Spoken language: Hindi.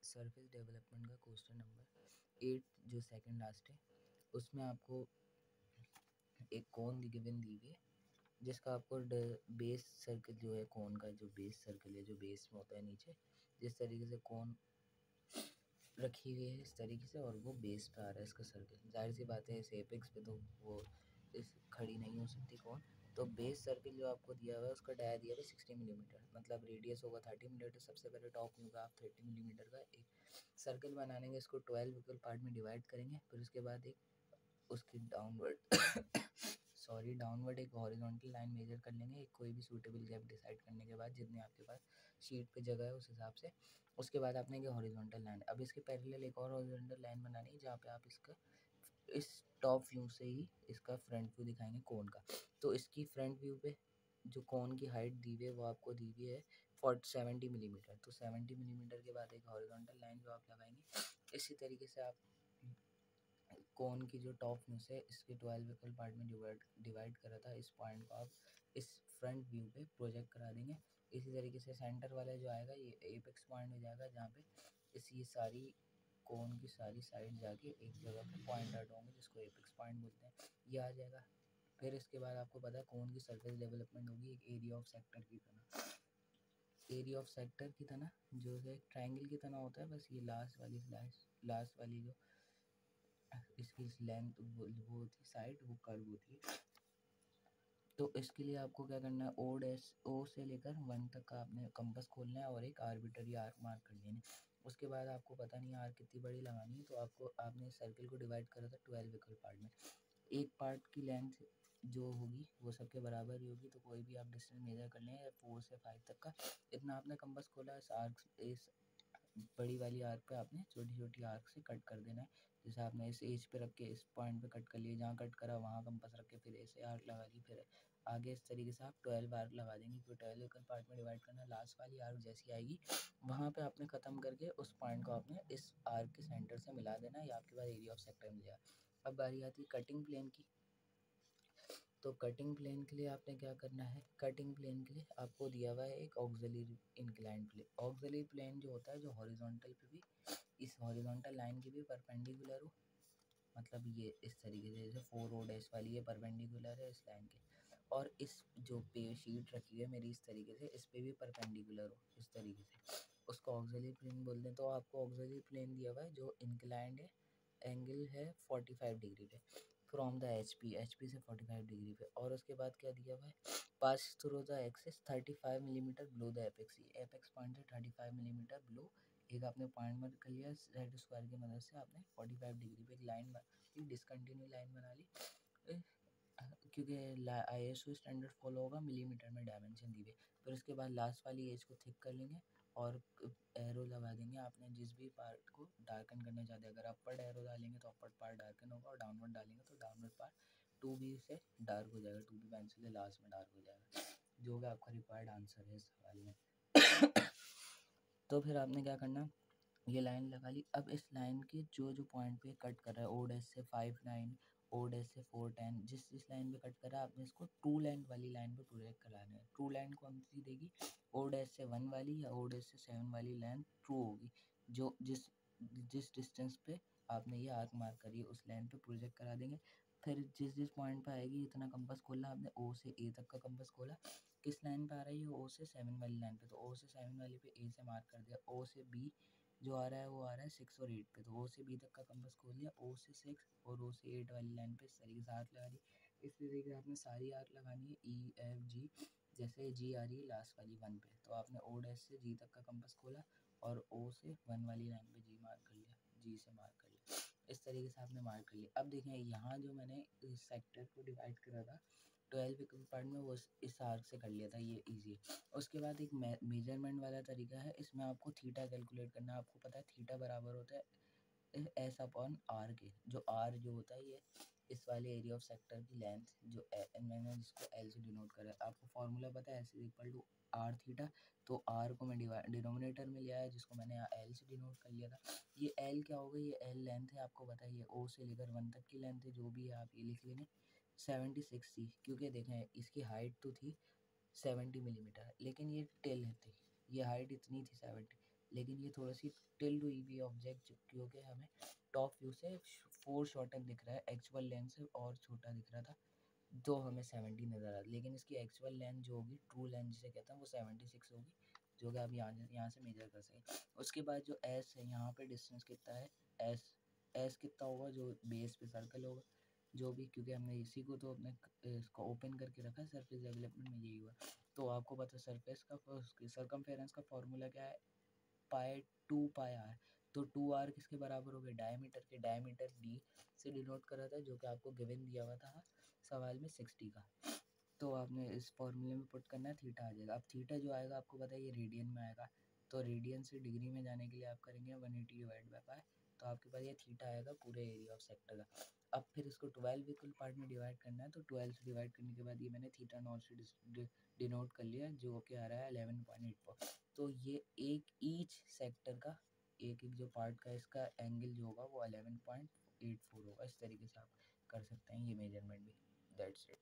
सरफेस डेवलपमेंट का क्वेश्चन नंबर 8 जो सेकंड लास्ट है, उसमें आपको एक कोन गिवन दी हुई है जिसका आपको बेस सर्कल जो है, कोन का जो बेस सर्कल है, जो बेस में होता है नीचे, जिस तरीके से कोन रखी हुई है इस तरीके से, और वो बेस पे आ रहा है इसका सर्कल। जाहिर सी बात है इस एपेक्स पे तो वो इस खड़ी नहीं हो सकती कोन। तो बेस सर्कल जो आपको दिया हुआ है उसका डाया दिया हुआ है 60 मिलीमीटर, मतलब रेडियस होगा 30 मिलीमीटर। सबसे पहले टॉप व्यू का आप 30 मिलीमीटर का एक सर्कल बनाने के, इसको 12 इक्वल पार्ट में डिवाइड करेंगे। फिर उसके बाद एक उसकी डाउनवर्ड एक हॉरिजॉन्टल लाइन मेजर कर लेंगे, एक कोई भी सूटेबल गैप डिसाइड करने के बाद जितने आपके पास शीट पे जगह है उस हिसाब से। उसके बाद आपने ये हॉरिजॉन्टल लाइन, अब इसके पैरेलल एक और हॉरिजॉन्टल लाइन बनानी है जहाँ पे आप इसका इस टॉप व्यू से ही इसका फ्रंट व्यू दिखाएंगे कोन का। तो इसकी फ्रंट व्यू पे जो कोन की हाइट दी हुई है वो आपको दी हुई है 70 मिलीमीटर। तो 70 मिलीमीटर के बाद एक हॉरिजॉन्टल लाइन जो आप लगाएंगे, इसी तरीके से आप कोन की जो टॉप व्यू से इसके 12 इक्वल पार्ट में डिवाइड करा था, इस पॉइंट को आप इस फ्रंट व्यू पे प्रोजेक्ट करा देंगे। इसी तरीके से सेंटर वाला जो आएगा ये एपेक्स पॉइंट हो जाएगा, जहाँ पे ये सारी कोन की सारी साइड जाके एक जगह पे पॉइंट आउट होंगे, जिसको एपेक्स पॉइंट बोलते हैं, ये आ जाएगा। फिर इसके बाद आपको पता है कोन की सरफेस डेवलपमेंट होगी एक एरिया ऑफ सेक्टर की तरह। एरिया ऑफ सेक्टर की तरह जो है ट्रायंगल की तरह होता है, बस ये लास्ट वाली जो इसकी लेंथ वो होती साइड, वो कर्व होती है। तो इसके लिए आपको क्या करना है, ओ से लेकर 1 तक का आपने कंपास खोलना है और एक आर्बिट्ररी आर्क मार्क कर लेना है। उसके बाद आपको पता नहीं आर्क कितनी बड़ी लगानी है, तो आपने सर्कल को डिवाइड करा था 12 इक्वल पार्ट में। एक पार्ट की लेंथ जो होगी वो सबके बराबर ही होगी, तो कोई भी आप डिस्टेंस मेजर कर लें 4 से 5 तक का, इतना आपने कंपास खोला। इस बड़ी वाली आर्क पे आपने छोटी छोटी आर्क से कट कर देना है। जैसे आपने इस एज पे रख के इस पॉइंट पे कट कर लिया, जहाँ कट करा वहाँ कंपास रख के फिर ऐसे आर्क लगा ली, फिर आगे इस तरीके से आप 12 आर्क लगा देंगे। फिर 12 इक्वल पार्ट में डिवाइड करना, लास्ट वाली आर्क जैसी आएगी वहाँ पे आपने ख़त्म करके उस पॉइंट को आपने इस आर्क के सेंटर से मिला देना है, या आपके पास एरिया ऑफ सेक्टर मिल जाएगा। अब बारी आती है कटिंग प्लेन की। तो कटिंग प्लेन के लिए आपने क्या करना है, कटिंग प्लेन के लिए आपको दिया हुआ है एक auxiliary inclined plane. Auxiliary plane जो होता है जो हॉरिजॉन्टल पे भी, इस हॉरिजॉन्टल लाइन के भी परपेंडिकुलर हो, मतलब ये इस तरीके से, जैसे 4 ओ डैश वाली ये परपेंडिकुलर है इस लाइन के, और इस जो पे शीट रखी है मेरी इस तरीके से, इस पे भी परपेंडिकुलर हो इस तरीके से, उसको ऑक्सिलरी प्लेन बोलते हैं। तो आपको ऑक्सिलरी प्लेन दिया हुआ है जो इंक्लाइंड है, एंगल है 45 डिग्री पे फ्रॉम द एच पी से 45 डिग्री पे। और उसके बाद क्या दिया हुआ है, pass through the axis 35 millimetre below the apex, apex point से 35 मिलीमीटर बिलो एक आपने पॉइंट मार्क कर लिया। सेट स्क्वायर की मदद से आपने 45 डिग्री पे एक लाइन डिसकंटिन्यू लाइन बना ली, क्योंकि ISO स्टैंडर्ड फॉलो होगा, मिलीमीटर में डायमेंशन दी हुई। फिर उसके बाद लास्ट वाली एज को थिक कर लेंगे और एरो लगा देंगे आपने जिस भी पार्ट को डार्कन करना चाहते हैं। अगर अपर एरो डालेंगे तो अपर पार्ट डार्कन होगा, और डाउनवर्ड डालेंगे तो डाउनवर्ड पार्ट 2B से डार्क हो जाएगा, 2B पेंसिल से लास्ट में डार्क हो जाएगा, जो कि आपका रिक्वायर्ड आंसर है इस सवाल में। तो फिर आपने क्या करना, ये लाइन लगा ली। अब इस लाइन के जो जो पॉइंट पे कट कर रहा है, ओ डैश से 5 9, ओ डैश से 4 10, जिस लाइन पे कट कर रहा है आपने इसको ट्रू लाइन वाली लाइन पे प्रोजेक्ट कराना है। ट्रू लाइन कौन सी देगी, ओ डैश से 1 वाली या ओ डैश से 7 वाली लाइन ट्रू होगी, जो जिस जिस डिस्टेंस पे आपने ये आर्क मार्क करी है उस लाइन पे प्रोजेक्ट करा देंगे। फिर जिस पॉइंट पे आएगी, इतना कंपास खोला आपने, ओ से ए तक का कंपास खोला, किस लाइन पे आ रही है, ओ से 7 वाली लाइन पे, तो ओ से 7 वाली पे ए से मार्क कर दिया। ओ से बी जो आ रहा है वो आ रहा है 6 और 8 पे, तो ओ से बी तक का कंपास खोल लिया, ओ से 6 और ओ से 8 वाली लाइन पे इस तरीके से आर्क लगा दी। इस तरीके से आपने सारी आर्क लगानी है, E F G, जैसे जी आ रही है लास्ट वाली 1 पे, तो आपने ओ डैश से जी तक का कंपास खोला और ओ से 1 वाली लाइन पे जी मार्क कर लिया, जी से मार्क कर लिया, इस तरीके से आपने मार्क कर लिया। अब देखें यहाँ जो मैंने इस सेक्टर को डिवाइड करा था 12 इक्वल पार्ट में, वो इस आर्क से कर लिया था, ये इजी है। उसके बाद एक मेजरमेंट वाला तरीका है, इसमें आपको थीटा कैलकुलेट करना है। आपको पता है थीटा बराबर होता है एस अपॉन आर के, जो आर जो होता है ये इस वाले एरिया ऑफ सेक्टर की लेंथ, जो मैंने जिसको एल से डिनोट करा है, आपको फॉर्मूला पता है, S is equal to R theta. तो आर को मैं डिनोमिनेटर में लिया है, जिसको मैंने यहाँ एल से डिनोट कर लिया था। ये एल क्या होगा, ये एल लेंथ है, आपको पता है ये ओ से लेकर 1 तक की लेंथ है, जो भी है आप ये लिख लेंगे 76 थी, क्योंकि देखें इसकी हाइट तो थी 70 मिलीमीटर, लेकिन ये टेल थी, ये हाइट इतनी थी 70, लेकिन ये थोड़ी सी टिल्ड हुई हुई ऑब्जेक्ट क्योंकि हमें टॉप व्यू से फोर शॉर्टन दिख रहा है, एक्चुअल लेंथ से और छोटा दिख रहा था, तो हमें 70 नज़र आ रहा, लेकिन इसकी एक्चुअल लेंथ जो होगी, ट्रू लेंथ जिसे कहते हैं, वो 76 होगी, जो कि आप यहाँ से मेजर कर सकें। उसके बाद जो एस है, यहाँ पे डिस्टेंस कितना है, एस एस कितना होगा, जो बेस पे सर्कल होगा, जो भी, क्योंकि हमने इसी को तो अपने इसको ओपन करके रखा है, सरफेस डेवलपमेंट में यही हुआ। तो आपको पता है सरफेस का सरकमफेरेंस का फॉर्मूला क्या है, पाई आर। तो 2r किसके बराबर हो गए, डायमीटर के, डायमीटर डी से डिनोट करा था, जो कि आपको गिवन दिया हुआ था सवाल में 60 का। तो आपने इस फॉर्मूले में पुट करना है, थीटा आ जाएगा। अब थीटा जो आएगा आपको पता है ये रेडियन में आएगा, तो रेडियन से डिग्री में जाने के लिए आप करेंगे 180 डिवाइड बाय पाई, तो आपके पास ये थीटा आएगा पूरे एरिया ऑफ सेक्टर का। अब फिर इसको 12 इक्वल पार्ट में डिवाइड करना है, तो 12 से डिवाइड करने के बाद ये मैंने थीटा नॉट से डिनोट कर लिया, जो कि आ रहा है 11.84। तो ये एक ईच सेक्टर का, एक एक जो पार्ट का इसका एंगल जो होगा वो 11.84 होगा। इस तरीके से आप कर सकते हैं ये मेजरमेंट भी। That's it.